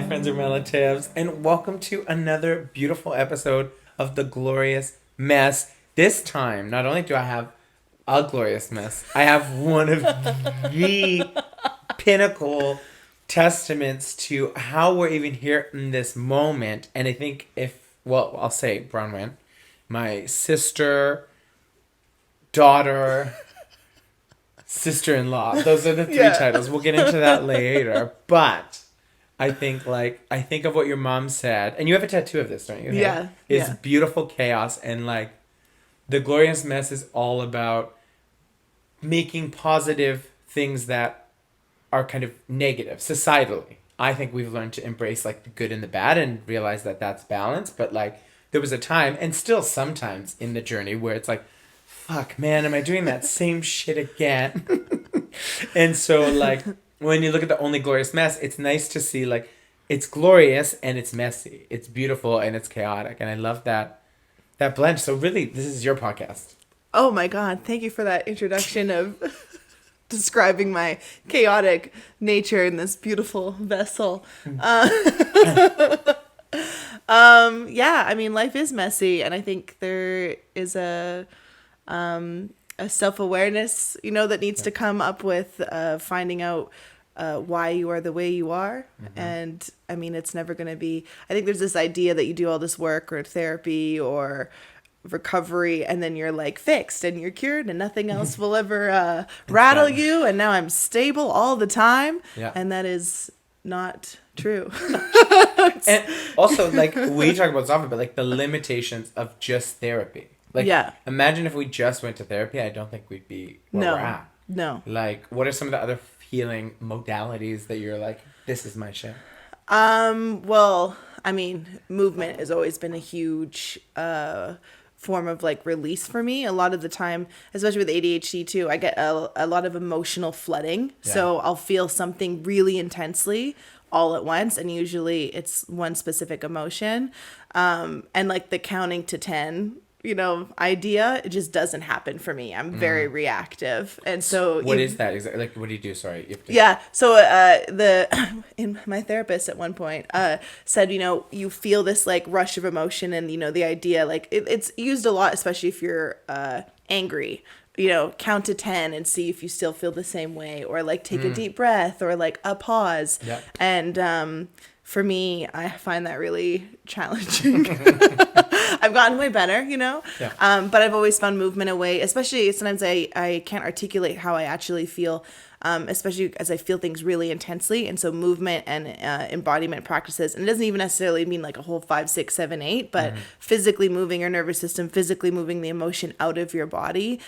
Hi, friends and relatives, and welcome to another beautiful episode of The Glorious Mess. This time, not only do I have a glorious mess, I have one of the pinnacle testaments to how we're even here in this moment. And I think I'll say Bronwynn, my sister, daughter, sister-in-law. Those are the three titles. We'll get into that later. But I think of what your mom said, and you have a tattoo of this, don't you? Yeah. It's beautiful chaos, and like the glorious mess is all about making positive things that are kind of negative societally. I think we've learned to embrace like the good and the bad and realize that that's balance. But like there was a time, and still sometimes in the journey, where it's like, fuck, man, am I doing that same shit again? And so like when you look at the only glorious mess, it's nice to see like it's glorious and it's messy. It's beautiful and it's chaotic. And I love that blend. So really, this is your podcast. Oh my God. Thank you for that introduction of describing my chaotic nature in this beautiful vessel. I mean, life is messy, and I think there is a self-awareness, that needs to come up with finding out why you are the way you are. Mm-hmm. And I mean, it's never going to be, I think there's this idea that you do all this work or therapy or recovery and then you're like fixed and you're cured and nothing else will ever rattle you, and now I'm stable all the time. And that is not true. And also, like, we talk about this often, but like the limitations of just therapy. Like, imagine if we just went to therapy. I don't think we'd be where we're at. No. Like, what are some of the other healing modalities that you're like, this is my shit? Well, I mean, movement has always been a huge form of like release for me. A lot of the time, especially with ADHD too, I get a lot of emotional flooding. Yeah. So I'll feel something really intensely all at once, and usually it's one specific emotion. And like the counting to 10 idea, it just doesn't happen for me. I'm very reactive. And so what is that exactly? Like, what do you do? Sorry. So my therapist at one point said, you feel this like rush of emotion, and the idea, like it's used a lot, especially if you're angry. Count to 10 and see if you still feel the same way, or like take a deep breath, or like a pause. Yep. And for me, I find that really challenging. I've gotten way better, but I've always found movement a way, especially sometimes I can't articulate how I actually feel, especially as I feel things really intensely. And so movement and embodiment practices, and it doesn't even necessarily mean like a whole 5, 6, 7, 8, but physically moving your nervous system, physically moving the emotion out of your body,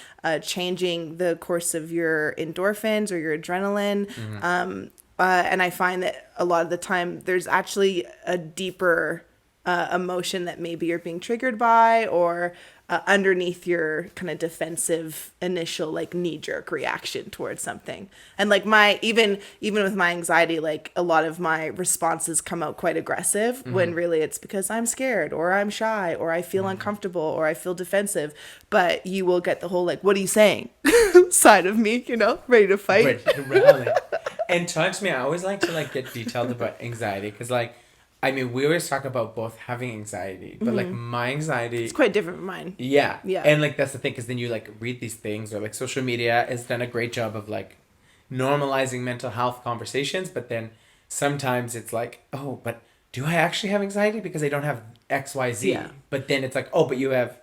changing the course of your endorphins or your adrenaline. And I find that a lot of the time there's actually a deeper emotion that maybe you're being triggered by, or underneath your kind of defensive initial like knee-jerk reaction towards something. And like even with my anxiety, like a lot of my responses come out quite aggressive when really it's because I'm scared, or I'm shy, or I feel uncomfortable, or I feel defensive. But you will get the whole like, what are you saying side of me, ready to fight. Ready to rally. And talk to me, I always like to like get detailed about anxiety, because like, I mean, we always talk about both having anxiety, but like my anxiety... It's quite different from mine. Yeah. And like that's the thing, because then you like read these things, or like social media has done a great job of like normalizing mental health conversations, but then sometimes it's like, oh, but do I actually have anxiety because I don't have XYZ? Yeah. But then it's like, oh, but you have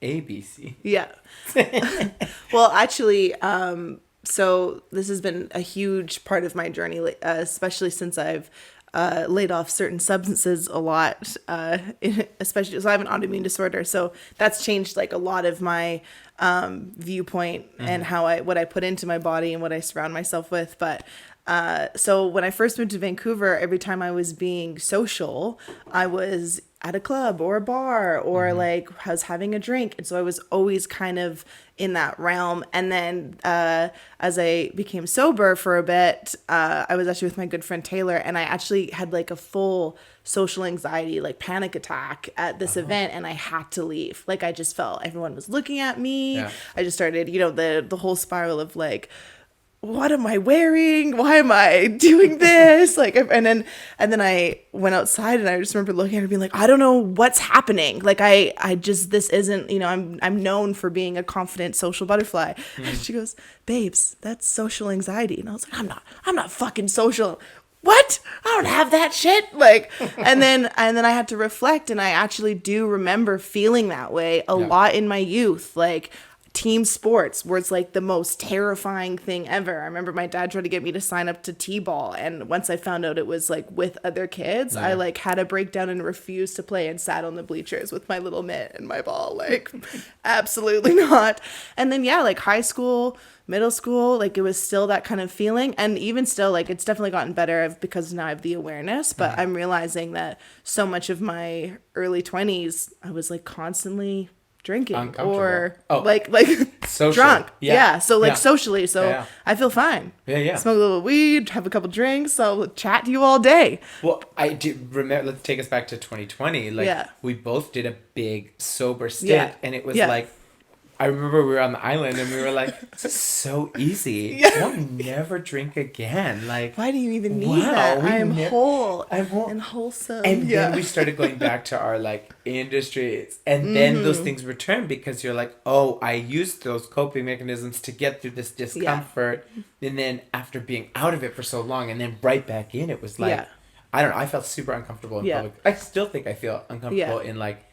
ABC. Yeah. Well, actually... So this has been a huge part of my journey, especially since I've laid off certain substances a lot, especially so I have an autoimmune disorder. So that's changed like a lot of my viewpoint and what I put into my body and what I surround myself with. But so when I first moved to Vancouver, every time I was being social, I was at a club or a bar, or like I was having a drink. And so I was always kind of in that realm. And then as I became sober for a bit, I was actually with my good friend Taylor, and I actually had like a full social anxiety, like panic attack at this event, and I had to leave. Like I just felt everyone was looking at me. Yeah. I just started, the whole spiral of like, what am I wearing? Why am I doing this? Like, and then I went outside and I just remember looking at her being like, I don't know what's happening. Like, I just, this isn't, I'm known for being a confident social butterfly. And she goes, babes, that's social anxiety. And I was like, I'm not fucking social. What? I don't have that shit. Like, and then I had to reflect, and I actually do remember feeling that way a lot in my youth. Like, team sports where it's like the most terrifying thing ever. I remember my dad tried to get me to sign up to t-ball, and once I found out it was like with other kids, I like had a breakdown and refused to play and sat on the bleachers with my little mitt and my ball. Like, absolutely not. And then like high school, middle school, like it was still that kind of feeling, and even still, like, it's definitely gotten better because now I have the awareness, but I'm realizing that so much of my early 20s I was like constantly drinking or like drunk. So like socially, so I feel fine. Smoke a little weed, have a couple drinks, I'll chat to you all day. Well, I do remember, let's take us back to 2020. Like, we both did a big sober stint, and it was like, I remember we were on the island and we were like, this is so easy. We'll never drink again. Like, why do you even need that? I am whole and wholesome. And then we started going back to our like industries, and then those things returned because you're like, oh, I used those coping mechanisms to get through this discomfort. And then after being out of it for so long and then right back in, it was like, I don't know, I felt super uncomfortable in public. I still think I feel uncomfortable in like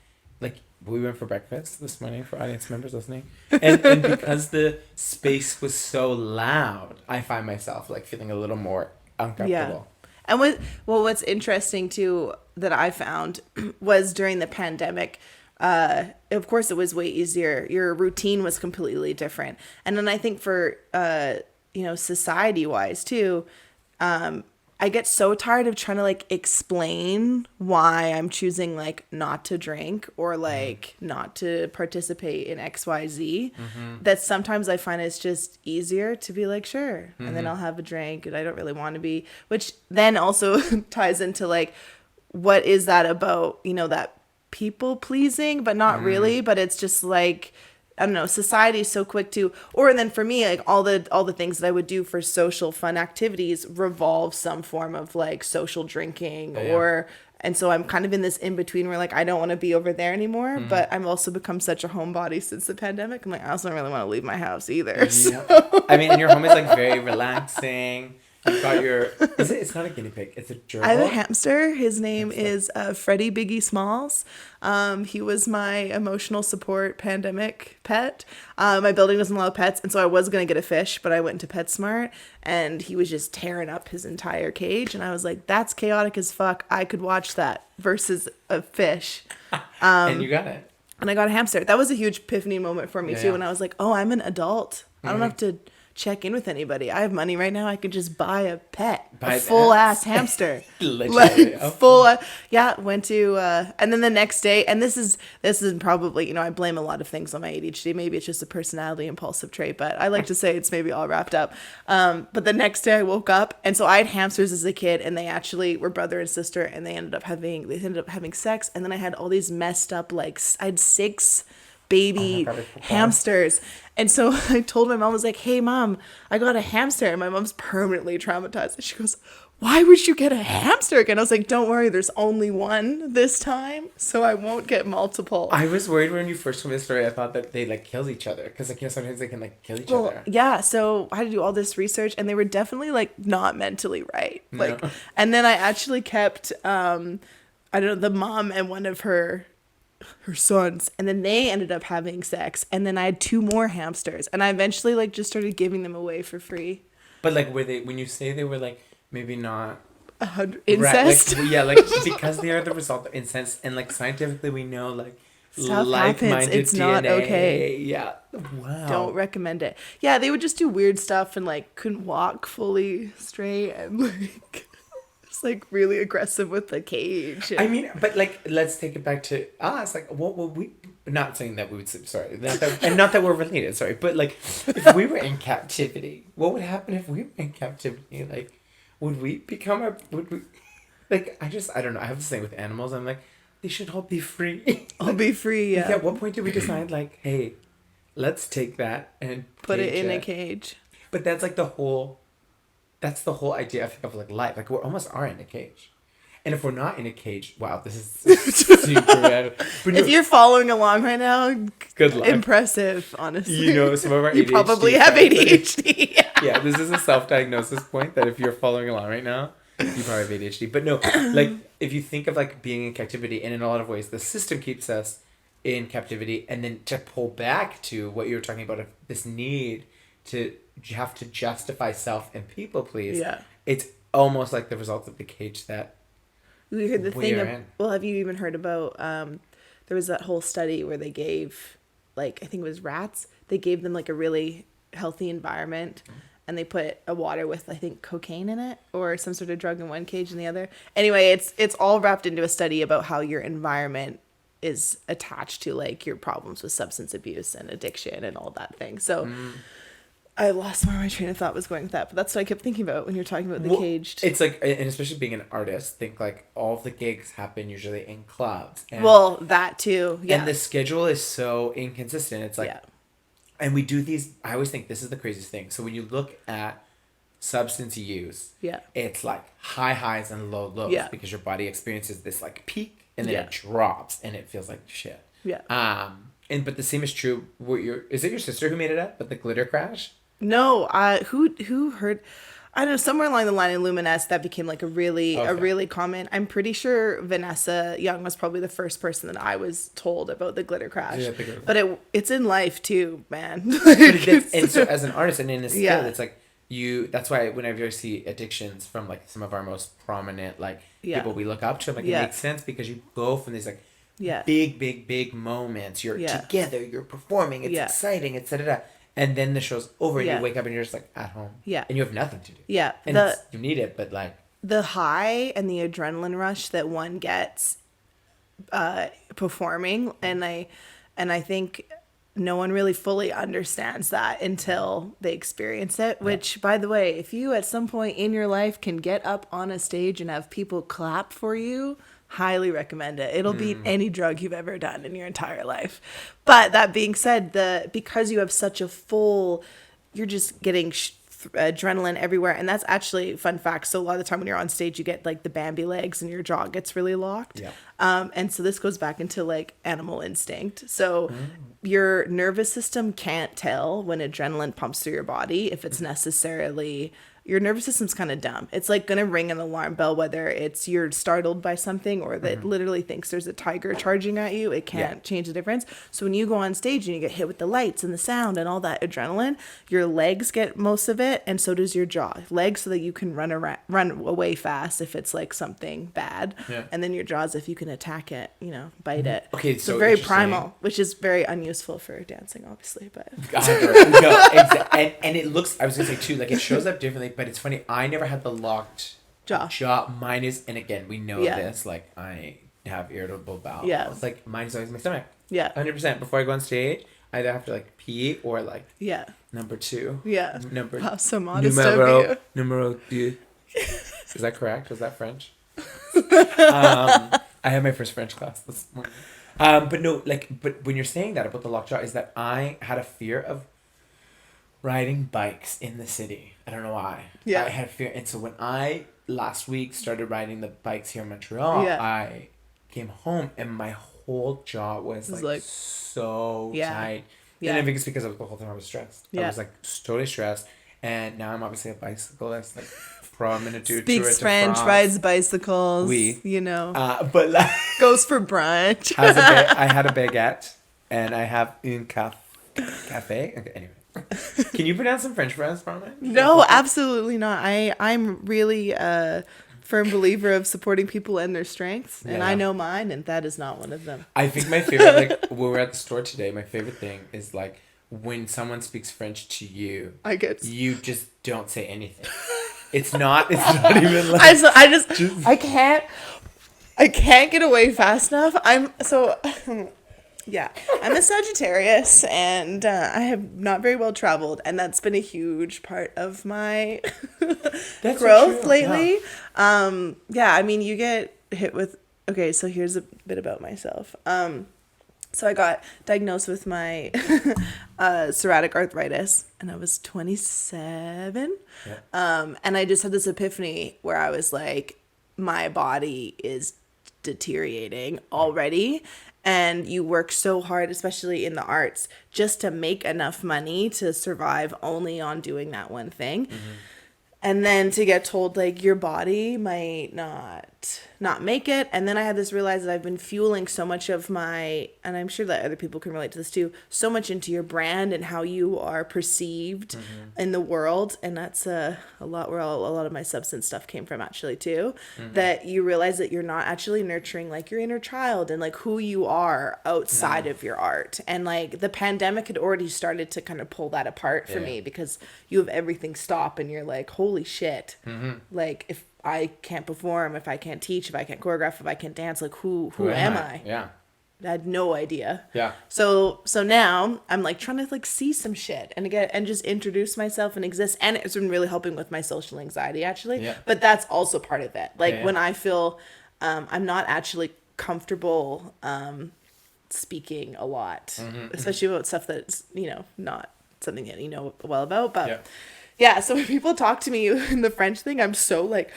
we went for breakfast this morning for audience members listening. And because the space was so loud, I find myself like feeling a little more uncomfortable. And what's interesting too that I found was during the pandemic, of course it was way easier. Your routine was completely different. And then I think for, society wise too, I get so tired of trying to like explain why I'm choosing like not to drink or like not to participate in XYZ, that sometimes I find it's just easier to be like, sure. And then I'll have a drink and I don't really want to be, which then also ties into like, what is that about, that people pleasing, but not really, but it's just like, I don't know, society is so quick to, or then for me, like all the things that I would do for social fun activities revolve some form of like social drinking and so I'm kind of in this in between where like I don't want to be over there anymore, but I'm also become such a homebody since the pandemic. I'm like, I also don't really want to leave my house either. So. I mean, and your home is like very relaxing. You've got your, it's not a guinea pig, it's a gerbil. I have a hamster. His name is Freddie Biggie Smalls. He was my emotional support pandemic pet. My building doesn't allow pets, and so I was going to get a fish, but I went into PetSmart, and he was just tearing up his entire cage, and I was like, that's chaotic as fuck. I could watch that versus a fish. And you got it. And I got a hamster. That was a huge epiphany moment for me, too, and I was like, oh, I'm an adult. I don't have to check in with anybody. I have money right now. I could just buy a pet, a full ass hamster. Literally. Went to and then the next day, and this is probably, I blame a lot of things on my ADHD. Maybe it's just a personality impulsive trait, but I like to say it's maybe all wrapped up. But the next day I woke up, and so I had hamsters as a kid, and they actually were brother and sister, and they ended up having sex, and then I had all these messed up, like I had 6 baby hamsters. And so I told my mom, I was like, hey mom, I got a hamster. And my mom's permanently traumatized. And she goes, why would you get a hamster again? I was like, don't worry, there's only one this time, so I won't get multiple. I was worried when you first told me the story. I thought that they like killed each other because like sometimes they can like kill each other. Yeah, so I had to do all this research, and they were definitely like not mentally right. Like, and then I actually kept I don't know, the mom and one of her sons, and then they ended up having sex, and then I had 2 more hamsters, and I eventually like just started giving them away for free. But like, were they, when you say they were like maybe not 100 incest? Like because they are the result of incest, and like scientifically we know like stuff like-minded happens. It's DNA. not okay. Yeah. Wow. Don't recommend it. Yeah, they would just do weird stuff and like couldn't walk fully straight and like like really aggressive with the cage. I mean, but like, let's take it back to us. Like, what would we? Not saying that we would. Sorry, not that we're related. Sorry, but like, if we were in captivity, what would happen if we were in captivity? Like, would we become a? Would we? Like, I don't know. I have this thing with animals. I'm like, they should all be free. All be free. Yeah. At what point did we decide like, hey, let's take that and put it in a cage? But that's like that's the whole idea, I think, of like life. Like, we almost are in a cage. And if we're not in a cage, wow, this is super random. But If you're following along right now, good luck. Impressive, honestly. You know, some of our You ADHD probably have ADHD. Yeah, this is a self-diagnosis point that if you're following along right now, you probably have ADHD. But no, like, if you think of like being in captivity, and in a lot of ways, the system keeps us in captivity, and then to pull back to what you were talking about, of this need to have to justify self and people please. Yeah. It's almost like the result of the cage that We heard the thing. we're in. Well, have you even heard about? There was that whole study where they gave, like, I think it was rats. They gave them like a really healthy environment, and they put a water with, I think, cocaine in it or some sort of drug in one cage and the other. Anyway, it's all wrapped into a study about how your environment is attached to like your problems with substance abuse and addiction and all that thing. So. I lost where my train of thought was going with that, but that's what I kept thinking about when you're talking about the caged. It's like, and especially being an artist, think like all of the gigs happen usually in clubs. And, Well, that too, yeah. And the schedule is so inconsistent. It's like, Yeah. and we do these, I always think this is the craziest thing. So when you look at substance use, Yeah. it's like high highs and low lows, Yeah. because your body experiences this like peak, and then Yeah. it drops and it feels like shit. Yeah. But the same is true. Is it your sister who made it up? But the glitter crash? No, who heard? I don't know, somewhere along the line in Luminesce that became like a really common. I'm pretty sure Vanessa Young was probably the first person that I was told about the glitter crash. Yeah, but it's in life too, man. And so as an artist and in a skill, Yeah. it's like that's why whenever I see addictions from like some of our most prominent like Yeah. people we look up to, I'm like, it Yeah. makes sense, because you go from these like Yeah. big moments. You're Yeah. together, you're performing, it's Yeah. exciting, it's da-da-da. And then the show's over, and Yeah. you wake up and you're just like at home. Yeah. And you have nothing to do. Yeah. And you need it, but like, The high and the adrenaline rush that one gets performing, and I think no one really fully understands that until they experience it, which, by the way, if you at some point in your life can get up on a stage and have people clap for you, highly recommend it. It'll beat any drug you've ever done in your entire life. But that being said, because you have such a full, you're just getting adrenaline everywhere, and that's actually fun fact. So a lot of the time when you're on stage, you get like the Bambi legs and your jaw gets really locked. Yeah. And so this goes back into like animal instinct. So your nervous system can't tell when adrenaline pumps through your body if it's necessarily, your nervous system's kind of dumb. It's like gonna ring an alarm bell whether it's you're startled by something or that literally thinks there's a tiger charging at you. It can't change the difference. So when you go on stage and you get hit with the lights and the sound and all that adrenaline, your legs get most of it, and so does your jaw. Legs so that you can run away fast if it's like something bad, and then your jaws if you can attack it, bite it. Okay, so very interesting. primal, which is very unuseful for dancing, obviously. But and it looks, I was gonna say too, like it shows up differently, but it's funny, I never had the locked jaw. Mine is, and again, we know this, like I have irritable bowel. Yeah. It's like mine is always my stomach. Yeah. 100%. Before I go on stage, I either have to like pee or like number two. Yeah. Wow, so modest of you. Numero deux. Is that correct? Was that French? I had my first French class this morning. But when you're saying that about the locked jaw, is that I had a fear of riding bikes in the city. I don't know why. Yeah. I had a fear. And so when I last week started riding the bikes here in Montreal, I came home and my whole jaw was like so tight. Yeah. And I think it's because the whole time I was stressed. Yeah. I was like totally stressed. And now I'm obviously a bicyclist, like prominent dude. Speaks French, rides bicycles. But like, goes for brunch. I had a baguette, and I have un cafe. Okay, anyway. Can you pronounce some French for us, Bronwynn? No, absolutely not. I'm really a firm believer of supporting people and their strengths, and I know mine, and that is not one of them. I think my favorite, like when we were at the store today, my favorite thing is like when someone speaks French to you, you just don't say anything. It's not even like I can't get away fast enough. I'm a Sagittarius, and I have not very well traveled, and that's been a huge part of my growth lately. I mean, you get hit with, okay, so here's a bit about myself. So I got diagnosed with my psoriatic arthritis, and I was 27. Yeah. And I just had this epiphany where I was like, my body is deteriorating already. And you work so hard, especially in the arts, just to make enough money to survive only on doing that one thing. And then to get told like your body might not make it. And then I had this realize that I've been fueling so much of my, and I'm sure that other people can relate to this too, so much into your brand and how you are perceived in the world. And that's a lot where a lot of my substance stuff came from actually too, that you realize that you're not actually nurturing like your inner child and like who you are outside of your art. And like the pandemic had already started to kind of pull that apart for me, because you have everything stop and you're like, holy shit. Like if I can't perform, if I can't teach, if I can't choreograph, if I can't dance, like who am I? Yeah. I had no idea. Yeah. So now I'm like trying to like see some shit and just introduce myself and exist. And it's been really helping with my social anxiety actually. Yeah. But that's also part of it. Like Yeah. when I feel I'm not actually comfortable speaking a lot, especially about stuff that's, not something that you know well about. But yeah, so when people talk to me in the French thing, I'm so like,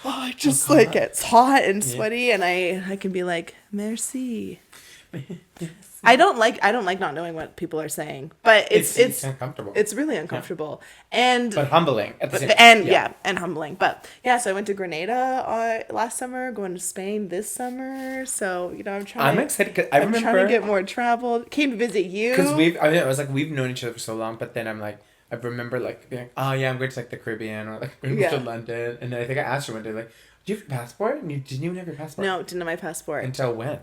it just like gets hot and sweaty, and I can be like, merci. I don't like not knowing what people are saying, but it's uncomfortable. It's really uncomfortable and but humbling at the same time. And and humbling. But yeah, so I went to Grenada last summer, going to Spain this summer. So I'm excited because I'm trying to get more travel. Came to visit you because I was like we've known each other for so long, but then I'm like. I remember like being like, oh yeah, I'm going to like the Caribbean or like going to London, and then I think I asked her one day like, do you have your passport? And you didn't even have your passport. No, didn't have my passport. Until when?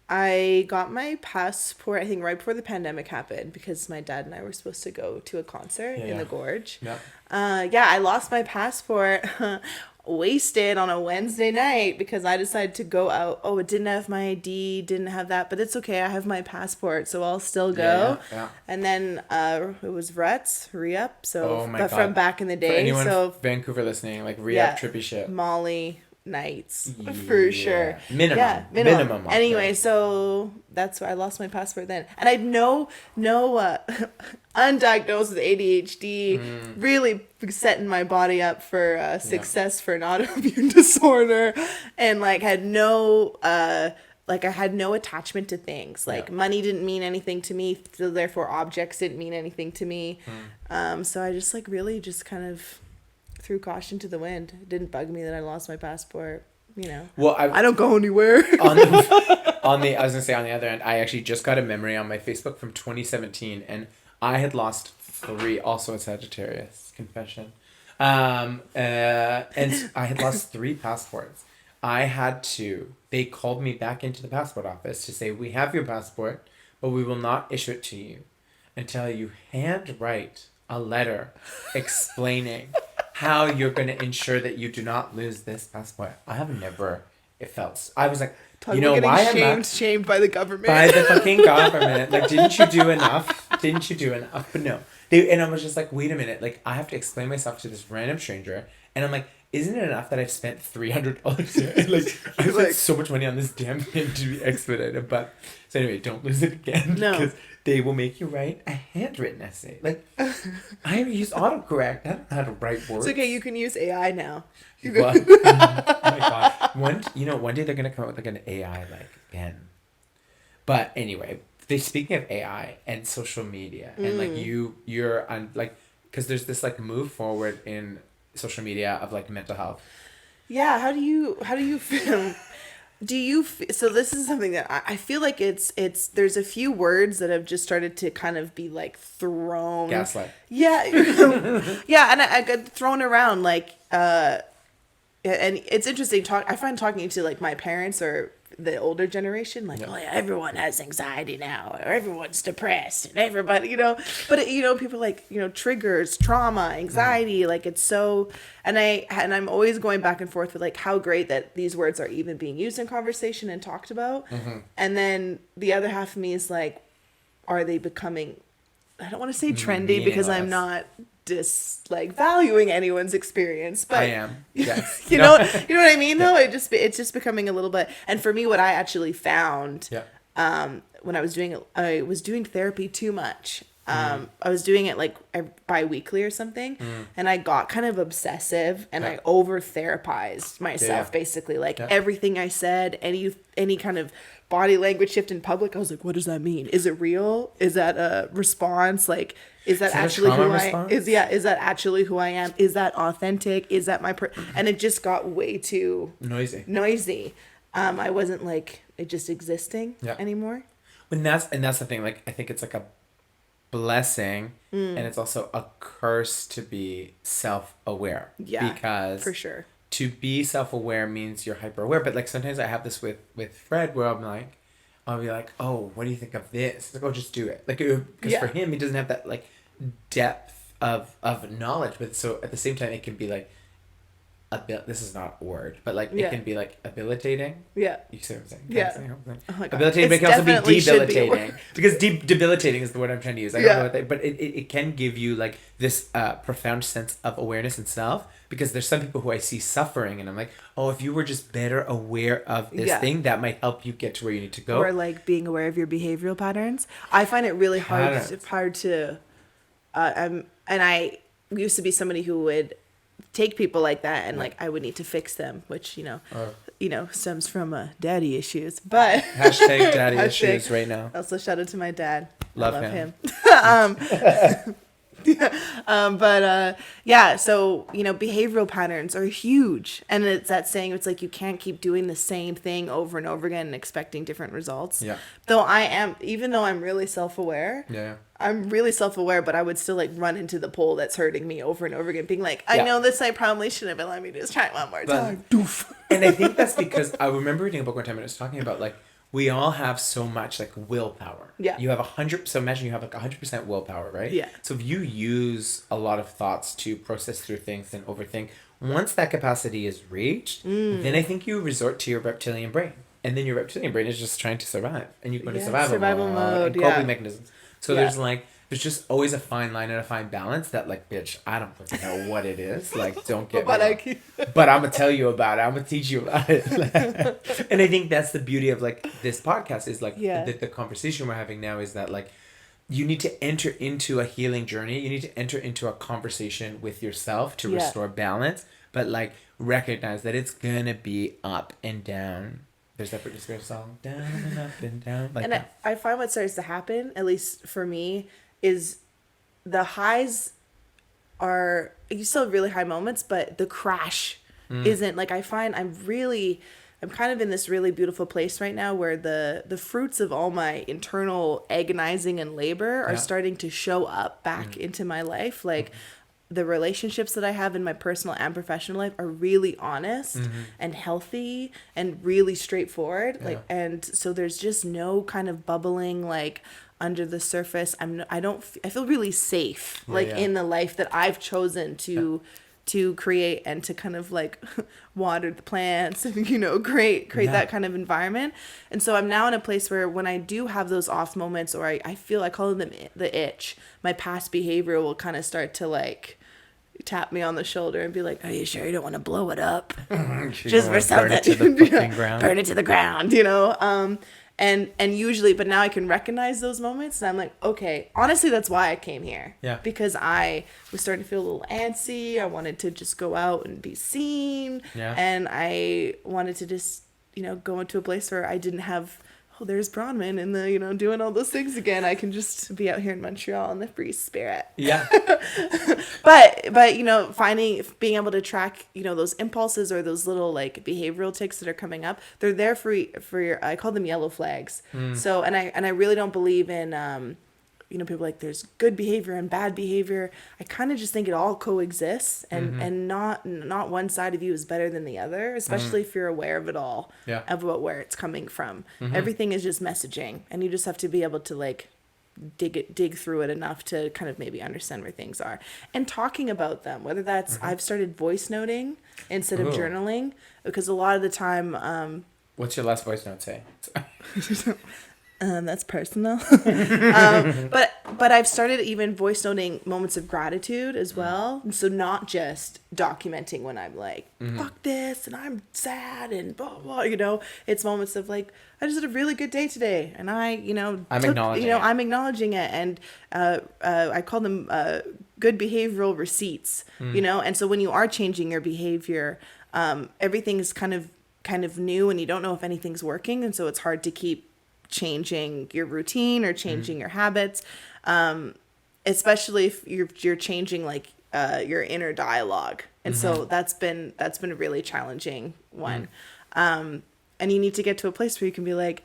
I got my passport I think right before the pandemic happened, because my dad and I were supposed to go to a concert in the Gorge. Yeah. I lost my passport. Wasted on a Wednesday night because I decided to go out. Oh, it didn't have my ID, didn't have that, but it's okay. I have my passport, so I'll still go. Yeah. And then it was re-up. So from back in the day. For anyone Vancouver listening, like re-up trippy shit. Molly nights for sure. Minimum. Yeah, minimum. Anyway, so that's why I lost my passport then, and I had no undiagnosed with ADHD, really setting my body up for success for an autoimmune disorder, and like had no I had no attachment to things. Like money didn't mean anything to me, so therefore objects didn't mean anything to me. So I just really just kind of threw caution to the wind. It didn't bug me that I lost my passport. Well, I don't go anywhere. I was gonna say on the other end, I actually just got a memory on my Facebook from 2017, and I had lost 3. Also a Sagittarius confession, and I had lost 3 passports. They called me back into the passport office to say, we have your passport, but we will not issue it to you until you handwrite a letter explaining how you're going to ensure that you do not lose this passport. I have never felt. I was like, why am I shamed by the government? By the fucking government. Like, didn't you do enough? But no. And I was just like, wait a minute. Like, I have to explain myself to this random stranger. And I'm like, isn't it enough that I've spent $300 here? Like, I spent so much money on this damn thing to be expedited. But, so anyway, don't lose it again. No. Because they will make you write a handwritten essay. Like, I use autocorrect. I don't know how to write words. It's okay. You can use AI now. What? Oh my God. One day they're going to come out with like an AI pen. But anyway, speaking of AI and social media and like you're on like, because there's this like move forward in social media of like mental health. Yeah. How do you feel? So this is something that I feel like it's there's a few words that have just started to kind of be like thrown. Gaslight. Yeah. Yeah. And I got thrown around like, and it's interesting I find talking to like my parents or the older generation, like, oh yeah, everyone has anxiety now, or everyone's depressed, and everybody, but people like, triggers, trauma, anxiety, like it's so, and I'm always going back and forth with like how great that these words are even being used in conversation and talked about. And then the other half of me is like, are they becoming, I don't want to say trendy because I'm not valuing anyone's experience, but I am. Yes. you know what I mean though. It's just becoming a little bit. And for me, what I actually found when I was doing therapy too much. I was doing it like bi-weekly or something, and I got kind of obsessive, and I over therapized myself basically. Like everything I said, any kind of body language shift in public, I was like, what does that mean? Is it real? Is that a response? Like, is that actually who I is? Yeah, is that actually who I am? Is that authentic? Is that my and it just got way too noisy. I wasn't like it just existing anymore. And that's the thing. Like, I think it's like a blessing, and it's also a curse to be self-aware. Yeah, because for sure. To be self-aware means you're hyper-aware. But like sometimes I have this with Fred, where I'll be like, oh, what do you think of this? It's like, oh, just do it. Like, because for him, he doesn't have that like depth of knowledge. But so at the same time, it can be like this is not a word, but like it can be like habilitating. Yeah. You see what I'm saying? Yeah. Oh my God. Habilitating, but it can also be debilitating. Because debilitating is the word I'm trying to use. I don't know what but it can give you like this profound sense of awareness and self, because there's some people who I see suffering, and I'm like, oh, if you were just better aware of this thing, that might help you get to where you need to go. Or like being aware of your behavioral patterns. I find it really hard to and I used to be somebody who would take people like that and like I would need to fix them, which stems from daddy issues. But hashtag daddy issues right now. Also shout out to my dad. Love I him. So behavioral patterns are huge, and it's that saying, it's like you can't keep doing the same thing over and over again and expecting different results. Though even though I'm really self-aware, I'm really self-aware, but I would still like run into the pole that's hurting me over and over again, being like, I know this, I probably shouldn't have, but let me just try it one more time. And I think that's because I remember reading a book one time and it was talking about like we all have so much like willpower. Yeah. You have 100. So imagine you have like 100% willpower, right? Yeah. So if you use a lot of thoughts to process through things and overthink, once that capacity is reached, then I think you resort to your reptilian brain, and then your reptilian brain is just trying to survive, and you go into survival mode and coping mechanisms. So there's just always a fine line and a fine balance that like, bitch, I don't fucking know what it is. Like, don't get me wrong. But I'm going to tell you about it. I'm going to teach you about it. And I think that's the beauty of like this podcast is like the conversation we're having now is that like you need to enter into a healing journey. You need to enter into a conversation with yourself to restore balance, but like recognize that it's going to be up and down. There's that Britney Spears song, down and up and down. Like and I find what starts to happen, at least for me, is the highs are, you still have really high moments, but the crash isn't. Like, I find I'm kind of in this really beautiful place right now where the fruits of all my internal agonizing and labor are starting to show up back into my life. Like, the relationships that I have in my personal and professional life are really honest and healthy and really straightforward. Yeah. Like, and so there's just no kind of bubbling like under the surface. I feel really safe in the life that I've chosen to create and to kind of like water the plants and create that kind of environment. And so I'm now in a place where when I do have those off moments, or I feel, I call them the itch, my past behavior will kind of start to like tap me on the shoulder and be like, are you sure you don't want to blow it up just for something? Burn it to the fucking ground. Burn it to the ground, and usually, but now I can recognize those moments, and I'm like, okay, honestly, that's why I came here. Yeah. Because I was starting to feel a little antsy. I wanted to just go out and be seen. Yeah. And I wanted to just, go into a place where I didn't have, there's Bronwynn and the, doing all those things again. I can just be out here in Montreal in the free spirit. Yeah. but being able to track, those impulses or those little like behavioral tics that are coming up, they're there for your, I call them yellow flags. So, and I really don't believe in, people like there's good behavior and bad behavior. I kind of just think it all coexists, and not one side of you is better than the other, especially if you're aware of it all, of where it's coming from. Everything is just messaging, and you just have to be able to like dig through it enough to kind of maybe understand where things are and talking about them, whether that's I've started voice noting instead of journaling, because a lot of the time what's your last voice note say? That's personal. But I've started even voice noting moments of gratitude as well. And so not just documenting when I'm like, fuck this and I'm sad and blah, blah, it's moments of like, I just had a really good day today. And I'm acknowledging it. And I call them good behavioral receipts, And so when you are changing your behavior, everything is kind of new and you don't know if anything's working. And so it's hard to keep changing your routine or changing your habits, especially if you're changing like your inner dialogue, and so that's been a really challenging one. And you need to get to a place where you can be like,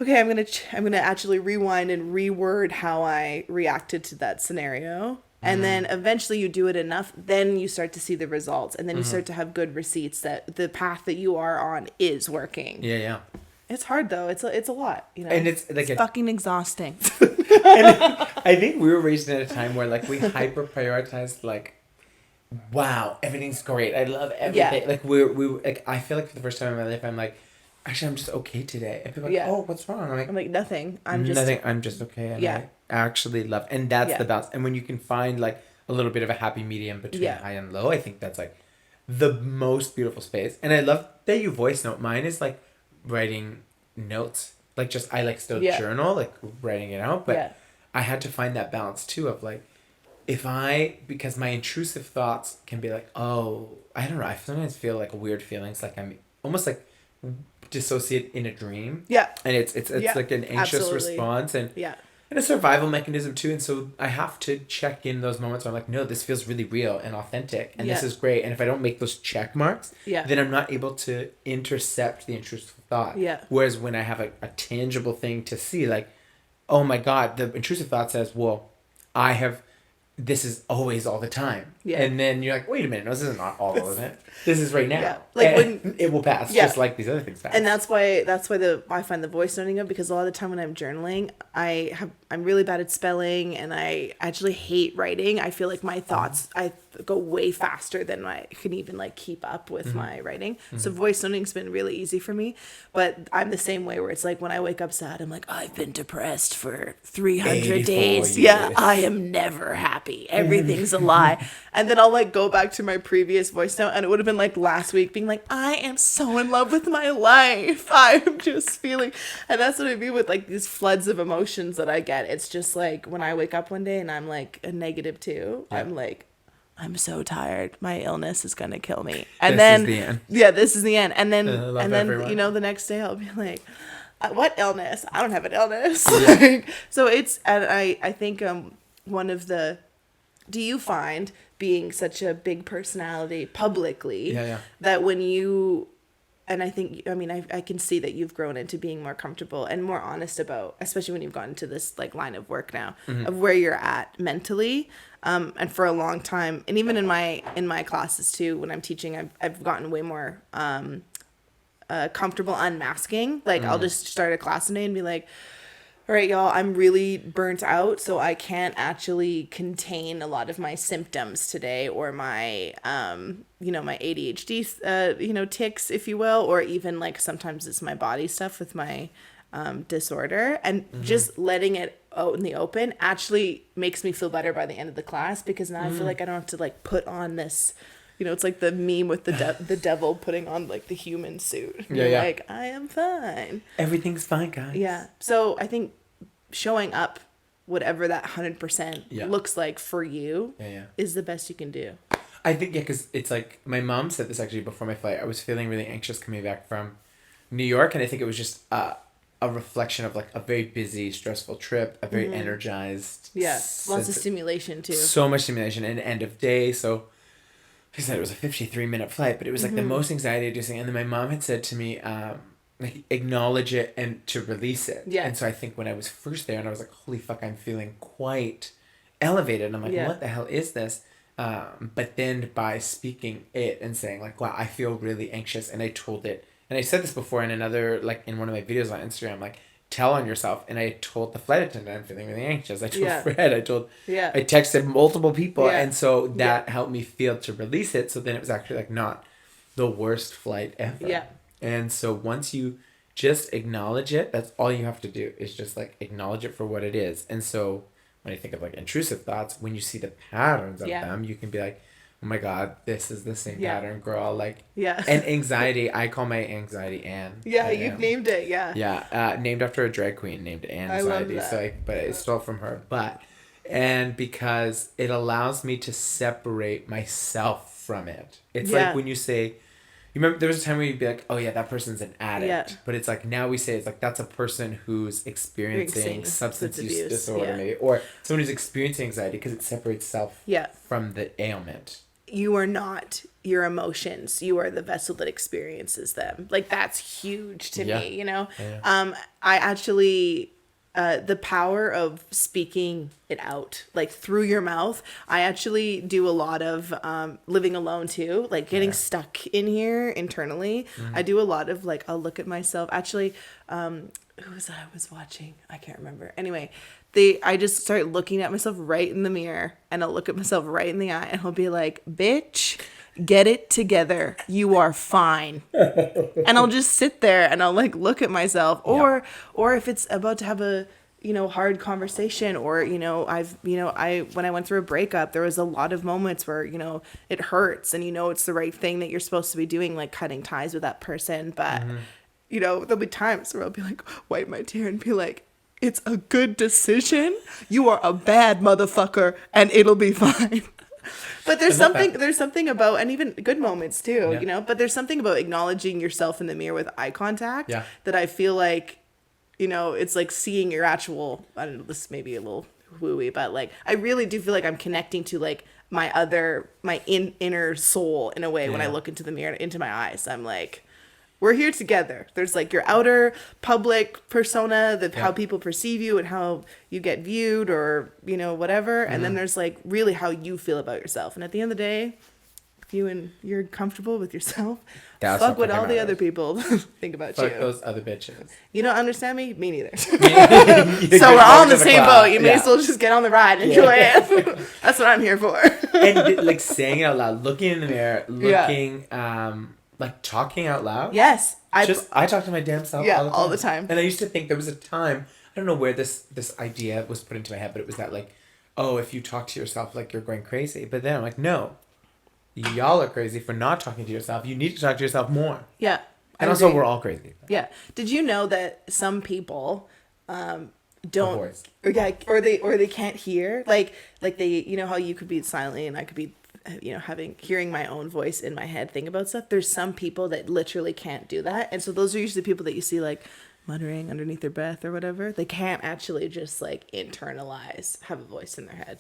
okay, I'm gonna actually rewind and reword how I reacted to that scenario. And then eventually you do it enough, then you start to see the results, and then you start to have good receipts that the path that you are on is working. Yeah. It's hard though. It's a lot, And it's like fucking exhausting. And I think we were raised at a time where like we hyper prioritized like, wow, everything's great. I love everything. Yeah. Like we like I feel like for the first time in my life I'm like, actually I'm just okay today. And people are like, oh, what's wrong? I'm like nothing. I'm just okay. And I actually love, and that's the balance. And when you can find like a little bit of a happy medium between high and low, I think that's like the most beautiful space. And I love that you voice note. Mine is like writing notes, like just I like still journal, like writing it out, but I had to find that balance too of like, because my intrusive thoughts can be like, oh, I don't know, I sometimes feel like weird feelings, like I'm almost like dissociate in a dream, and it's like an anxious response, and a survival mechanism too. And so I have to check in those moments where I'm like, no, this feels really real and authentic, and this is great. And if I don't make those check marks, then I'm not able to intercept the intrusive thought. Whereas when I have a tangible thing to see, like, oh my God, the intrusive thought says, well, this is always all the time. And then you're like, wait a minute, no, this is not all the time. This is right now. Like when it will pass, just like these other things pass. And that's why I find the voice noting of, because a lot of the time when I'm journaling, I'm really bad at spelling, and I actually hate writing. I feel like my thoughts I go way faster than I can even like keep up with my writing. So voice noting's been really easy for me. But I'm the same way, where it's like when I wake up sad, I'm like, I've been depressed for 300 days. Yeah, I am never happy. Everything's a lie. And then I'll like go back to my previous voice note, and it would have been like last week being like, I am so in love with my life. I'm just feeling, and that's what I mean with like these floods of emotions that I get. It's just like when I wake up one day and I'm like a -2, I'm like, I'm so tired. My illness is gonna kill me. And this is the end. Yeah, this is the end. And then everyone. The next day I'll be like, what illness? I don't have an illness. So it's, and I think one of the, do you find being such a big personality publicly that when you, and I think, I can see that you've grown into being more comfortable and more honest about, especially when you've gotten into this like line of work now, of where you're at mentally. And for a long time, and even in my classes too, when I'm teaching, I've gotten way more comfortable unmasking. Like I'll just start a class today and be like, all right, y'all, I'm really burnt out, so I can't actually contain a lot of my symptoms today, or my, my ADHD, tics, if you will, or even like sometimes it's my body stuff with my disorder, and just letting it out in the open actually makes me feel better by the end of the class, because now I feel like I don't have to like put on this, it's like the meme with the devil putting on like the human suit. Like, I am fine. Everything's fine, guys. Yeah. So I think showing up, whatever that 100% looks like for you, is the best you can do. I think, because it's like, my mom said this actually before my flight. I was feeling really anxious coming back from New York, and I think it was just a reflection of like a very busy, stressful trip, a very energized. Lots of stimulation too. So much stimulation, and end of day. So he said it was a 53-minute flight, but it was like the most anxiety-inducing. And then my mom had said to me, like, acknowledge it and to release it. And so I think when I was first there, and I was like, holy fuck, I'm feeling quite elevated. And I'm like, what the hell is this? But then by speaking it and saying like, wow, I feel really anxious, and I told it. And I said this before in another, like in one of my videos on Instagram, like, tell on yourself. And I told the flight attendant I'm feeling really anxious. I told Fred, I texted multiple people. And so that helped me feel to release it. So then it was actually like not the worst flight ever. And so once you just acknowledge it. That's all you have to do, is just like acknowledge it for what it is. And so when you think of like intrusive thoughts, when you see the patterns of them, you can be like, oh my God, this is the same pattern, girl. Like, and anxiety, I call my anxiety Anne. Yeah, you've named it, named after a drag queen named Anxiety. I love that. So but it stole from her. And because it allows me to separate myself from it. It's like when you say, you remember there was a time where you'd be like, oh yeah, that person's an addict. But it's like, now we say it's like, that's a person who's experiencing substance use disorder maybe, or someone who's experiencing anxiety, because it separates self from the ailment. You are not your emotions. You are the vessel that experiences them. Like, that's huge to me, you know? I actually, the power of speaking it out, like through your mouth. I actually do a lot of living alone too, like getting stuck in here internally. I do a lot of like, I'll look at myself. Actually, who was I was watching? I can't remember. Anyway, I just start looking at myself right in the mirror, and I'll look at myself right in the eye, and I'll be like, bitch, get it together. You are fine. And I'll just sit there and I'll like look at myself, or if it's about to have a, you know, hard conversation, or, you know, when I went through a breakup, there was a lot of moments where, you know, it hurts and, you know, it's the right thing that you're supposed to be doing, like cutting ties with that person. But, you know, there'll be times where I'll be like, wipe my tear and be like, it's a good decision. You are a bad motherfucker and it'll be fine. But there's something about, and even good moments too, you know, but there's something about acknowledging yourself in the mirror with eye contact that I feel like, you know, it's like seeing your actual, I don't know, this may be a little wooey, but like, I really do feel like I'm connecting to like my inner soul in a way when I look into the mirror, into my eyes. I'm like, we're here together. There's like your outer public persona, how people perceive you and how you get viewed, or, you know, whatever. And then there's like really how you feel about yourself. And at the end of the day, if you're comfortable with yourself, fuck what all the other people think about you. Fuck those other bitches. You don't understand me? Me neither. So we're all in the same boat. You may as well just get on the ride and enjoy it. That's what I'm here for. And like saying it out loud, looking in the mirror, looking, like talking out loud. Yes. I talk to my damn self all the time. And I used to think there was a time, I don't know where this idea was put into my head, but it was that like, oh, if you talk to yourself, like you're going crazy. But then I'm like, no, y'all are crazy for not talking to yourself. You need to talk to yourself more. Yeah. And also we're all crazy. Yeah. Did you know that some people don't, or they can't hear, like they, you know how you could be silently and I could be, you know, hearing my own voice in my head think about stuff. There's some people that literally can't do that, and so those are usually people that you see like muttering underneath their breath or whatever. They can't actually just like internalize, have a voice in their head.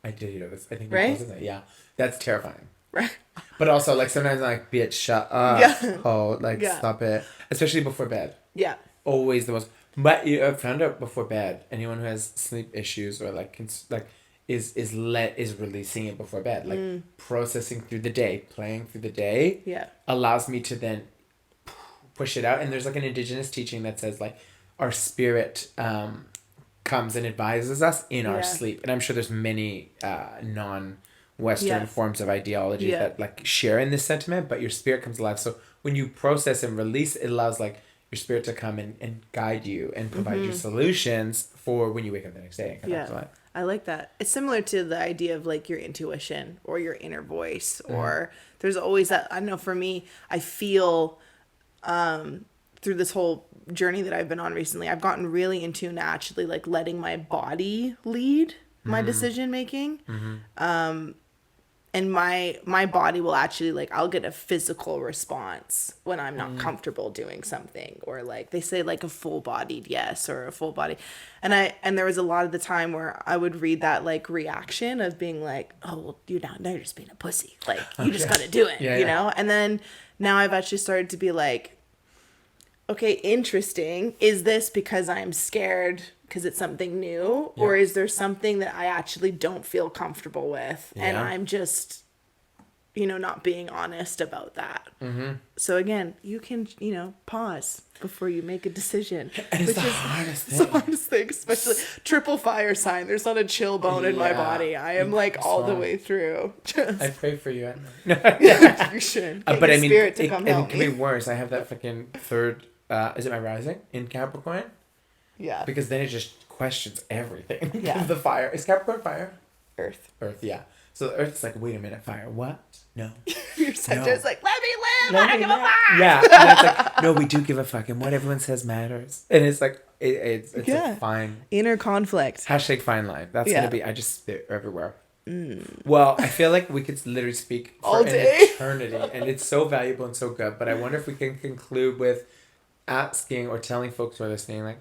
I did hear this. I think right? Yeah, that's terrifying. Right. But also like sometimes I'm like, bitch, shut up. Stop it. Especially before bed. Yeah. Always the most. But I found out before bed, anyone who has sleep issues or like is releasing it before bed, like processing through the day, playing through the day, allows me to then push it out. And there's like an indigenous teaching that says like our spirit comes and advises us in our sleep. And I'm sure there's many non-Western forms of ideology that like share in this sentiment, but your spirit comes alive. So when you process and release, it allows like your spirit to come and guide you and provide you solutions for when you wake up the next day and come back to life. I like that. It's similar to the idea of like your intuition or your inner voice, or there's always that, I don't know, for me, I feel through this whole journey that I've been on recently, I've gotten really in tune to actually like letting my body lead my decision making. And my body will actually like, I'll get a physical response when I'm not comfortable doing something, or like they say like a full bodied yes or a full body. And there was a lot of the time where I would read that like reaction of being like, oh, well, now you're just being a pussy. Like you just got to do it, you know? And then now I've actually started to be like, okay, interesting. Is this because I'm scared because it's something new, or is there something that I actually don't feel comfortable with, and I'm just, not being honest about that. So again, you can, pause before you make a decision. And it's the hardest thing. It's the hardest thing, especially triple fire sign. There's not a chill bone in my body. I am like all the way through. I pray for you. You should. But I mean, it can be worse. I have that fucking third, is it my rising in Capricorn? Yeah. Because then it just questions everything. Yeah. The fire. Is Capricorn fire? Earth, yeah. So the Earth is like, wait a minute, fire. What? No. Your Saturn's like, let me live. I don't give a fuck. Yeah. And it's like, no, we do give a fuck, and what everyone says matters. And it's like, it's a fine inner conflict. # fine line. That's gonna be. They're everywhere. Well, I feel like we could literally speak for all day, an eternity, and it's so valuable and so good. But I wonder if we can conclude with asking or telling folks who are listening, like,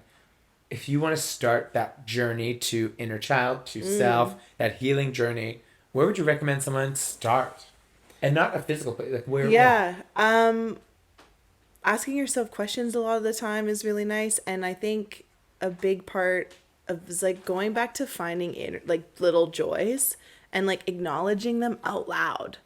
if you want to start that journey to inner child, to self, that healing journey, where would you recommend someone start? And not a physical place, like where? Yeah. Asking yourself questions a lot of the time is really nice. And I think a big part of is like going back to finding little joys and like acknowledging them out loud.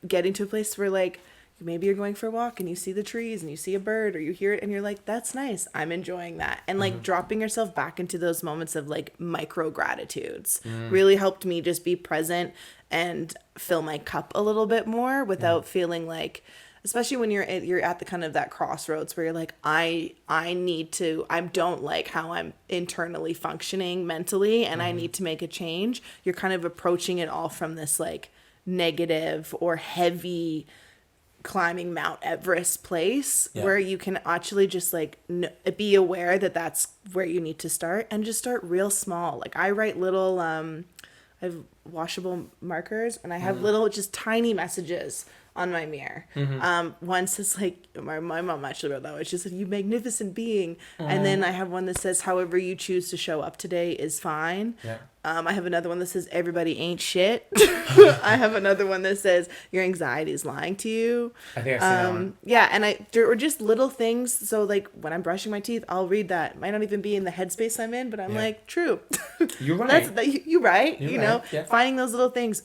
Getting to a place where like, maybe you're going for a walk and you see the trees and you see a bird or you hear it and you're like, that's nice. I'm enjoying that. And like dropping yourself back into those moments of like micro gratitudes really helped me just be present and fill my cup a little bit more without feeling like, especially when you're at the kind of that crossroads where you're like, I don't like how I'm internally functioning mentally and I need to make a change. You're kind of approaching it all from this like negative or heavy climbing Mount Everest place where you can actually just like be aware that that's where you need to start and just start real small. Like I write little, I have washable markers and I have little, just tiny messages on my mirror. One says like, my mom actually wrote that one. She said, "You magnificent being." And then I have one that says, "However you choose to show up today is fine." Yeah. I have another one that says, "Everybody ain't shit." I have another one that says, "Your anxiety is lying to you." I think I've seen that one. Yeah, and there were just little things. So like when I'm brushing my teeth, I'll read that. Might not even be in the headspace I'm in, but I'm like, true. You're right. You're right. You're you know, right. Yeah. finding those little things.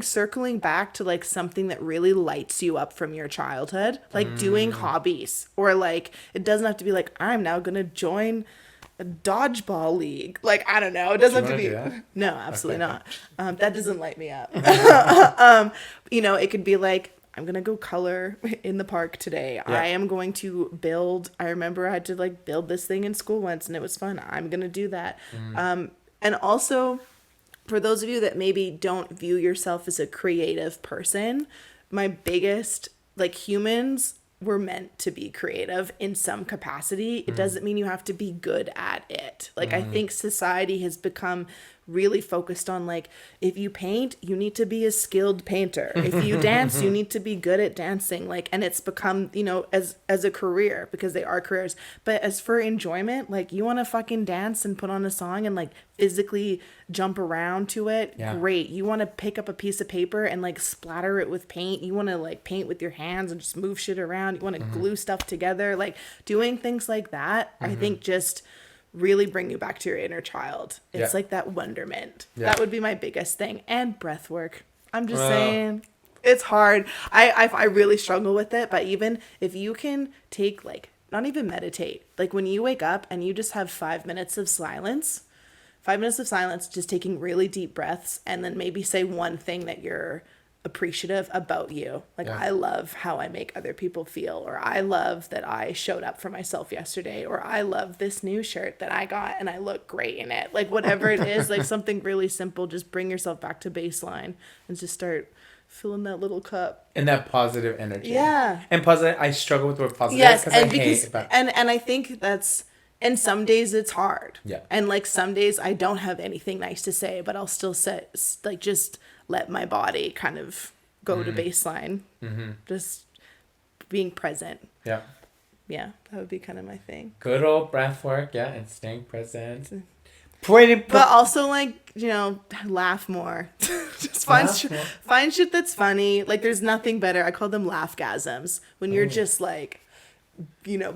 Circling back to like something that really lights you up from your childhood, like doing hobbies, or like it doesn't have to be like, I'm now gonna join a dodgeball league. Like, I don't know. It doesn't have to be. No, absolutely not. That doesn't light me up. It could be like, I'm going to go color in the park today. Yeah. I am going to build. I remember I had to like build this thing in school once and it was fun. I'm going to do that. And also for those of you that maybe don't view yourself as a creative person, my biggest, like, humans were meant to be creative in some capacity. It doesn't mean you have to be good at it. Like, I think society has become really focused on, like, if you paint, you need to be a skilled painter. If you dance, you need to be good at dancing. Like, and it's become, as a career, because they are careers. But as for enjoyment, like, you want to fucking dance and put on a song and, like, physically jump around to it, great. You want to pick up a piece of paper and, like, splatter it with paint. You want to, like, paint with your hands and just move shit around. You want to glue stuff together. Like, doing things like that, I think just really bring you back to your inner child. It's like that wonderment. That would be my biggest thing. And breath work. I'm just saying, it's hard. I really struggle with it. But even if you can take, like, not even meditate, like when you wake up and you just have 5 minutes of silence, just taking really deep breaths, and then maybe say one thing that you're appreciative about you. Like, I love how I make other people feel, or I love that I showed up for myself yesterday, or I love this new shirt that I got and I look great in it. Like, whatever it is, like something really simple, just bring yourself back to baseline and just start filling that little cup. And that positive energy. Yeah. And positive, I struggle with the word positive. Yes, and I think that's, and some days it's hard. Yeah. And like some days I don't have anything nice to say, but I'll still say, like, just let my body kind of go to baseline. Just being present. Yeah. Yeah, that would be kind of my thing. Good old breath work, and staying present. But also, like, laugh more. Just find shit that's funny. Like, there's nothing better. I call them laughgasms. When you're just like,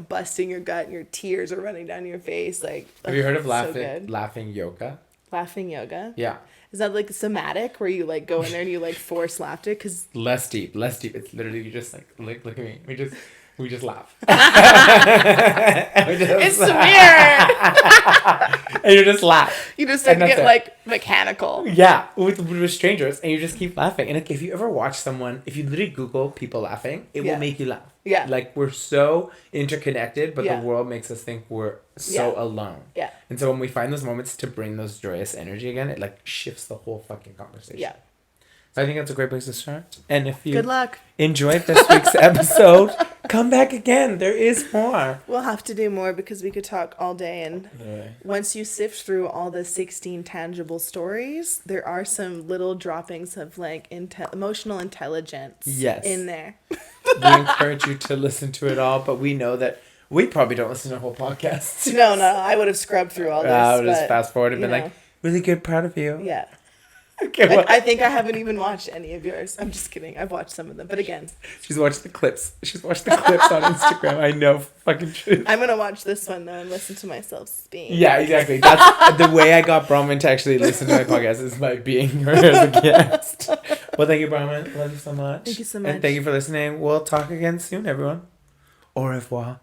busting your gut and your tears are running down your face. Like, have you heard of laughing yoga? Laughing yoga? Yeah. Is that like somatic where you like go in there and you like force laughter? Because Less deep. It's literally you just like look at me. We just laugh. And we just, it's weird. And you just laugh. You just like, get like mechanical. Yeah, with strangers, and you just keep laughing. And like, if you ever watch someone, if you literally Google people laughing, it will make you laugh. Yeah. Like, we're so interconnected, but Yeah. the world makes us think we're so alone. Yeah. And so when we find those moments to bring those joyous energy again, it like shifts the whole fucking conversation. Yeah. So I think that's a great place to start. And if you Good luck. enjoyed this week's episode, come back again. There is more. We'll have to do more because we could talk all day. And once you sift through all the 16 tangible stories, there are some little droppings of like emotional intelligence in there. We encourage you to listen to it all, but we know that we probably don't listen to whole podcasts. No, I would have scrubbed through all this. I would just fast forward and been like, really good, proud of you. Yeah. Okay, well, I think I haven't even watched any of yours. I'm just kidding. I've watched some of them. But again. She's watched the clips. She's watched the clips on Instagram. I know fucking truth. I'm going to watch this one, though, and listen to myself speak. Yeah, exactly. That's the way I got Bronwynn to actually listen to my podcast is by being her as a guest. Well, thank you, Bronwynn. Love you so much. Thank you so much. And thank you for listening. We'll talk again soon, everyone. Au revoir.